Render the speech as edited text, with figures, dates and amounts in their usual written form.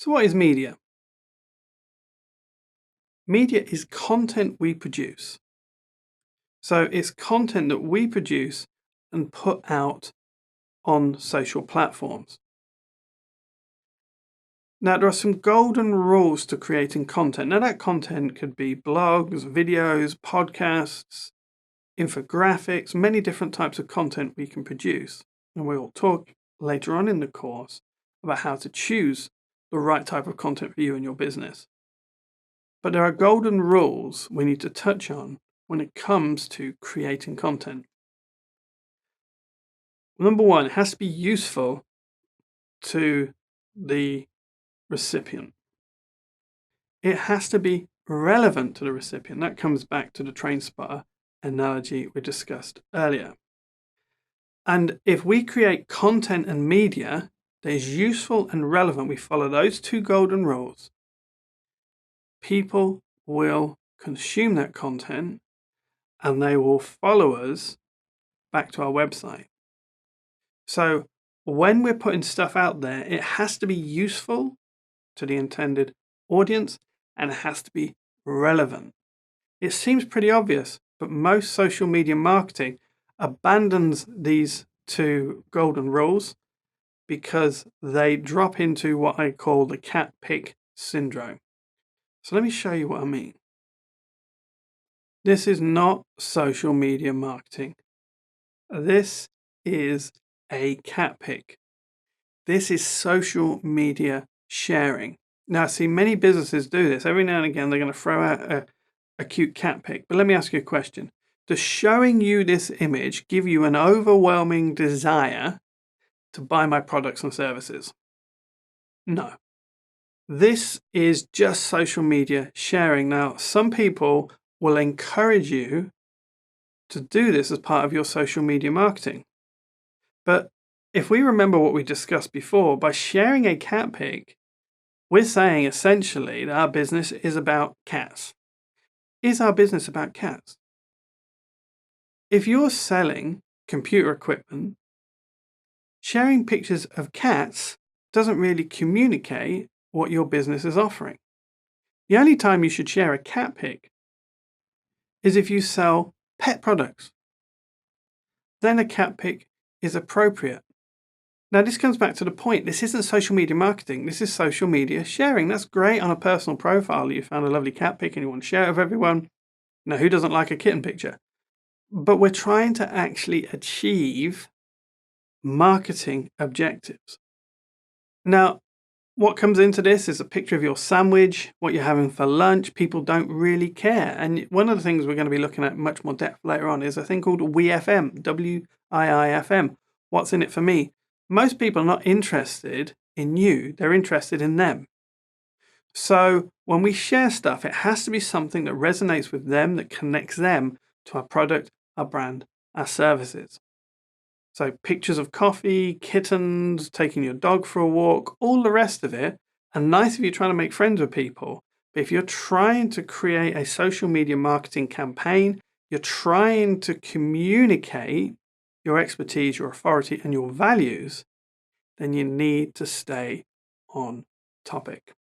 So what is media? Media is content we produce. So it's content that we produce and put out on social platforms. Now, there are some golden rules to creating content. Now, that content could be blogs, videos, podcasts, infographics, many different types of content we can produce. And we will talk later on in the course about how to choose the right type of content for you and your business. But there are golden rules we need to touch on when it comes to creating content. Number one, it has to be useful to the recipient. It has to be relevant to the recipient. That comes back to the train spotter analogy we discussed earlier. And if we create content and media that is useful and relevant, we follow those two golden rules, people will consume that content and they will follow us back to our website. So when we're putting stuff out there, it has to be useful to the intended audience and it has to be relevant. It seems pretty obvious, but most social media marketing abandons these two golden rules because they drop into what I call the cat pick syndrome. So let me show you what I mean. This is not social media marketing. This is a cat pick. This is social media sharing. Now, see, many businesses do this. Every now and again, they're going to throw out a cute cat pic. But let me ask you a question. Does showing you this image give you an overwhelming desire to buy my products and services? No. This is just social media sharing. Now, some people will encourage you to do this as part of your social media marketing. But if we remember what we discussed before, by sharing a cat pic, we're saying essentially that our business is about cats. Is our business about cats? If you're selling computer equipment, sharing pictures of cats doesn't really communicate what your business is offering. The only time you should share a cat pic is if you sell pet products. Then a cat pic is appropriate. Now, this comes back to the point. This isn't social media marketing. This is social media sharing. That's great on a personal profile. You found a lovely cat pic and you want to share it with everyone. Now, who doesn't like a kitten picture? But we're trying to actually achieve marketing objectives. Now, what comes into this is a picture of your sandwich, what you're having for lunch. People don't really care. And one of the things we're going to be looking at much more depth later on is a thing called WIIFM, W-I-I-F-M. What's in it for me? Most people are not interested in you. They're interested in them. So when we share stuff, it has to be something that resonates with them, that connects them to our product, our brand, our services. So pictures of coffee, kittens, taking your dog for a walk, all the rest of it. And nice if you're trying to make friends with people. But if you're trying to create a social media marketing campaign, you're trying to communicate your expertise, your authority, and your values, then you need to stay on topic.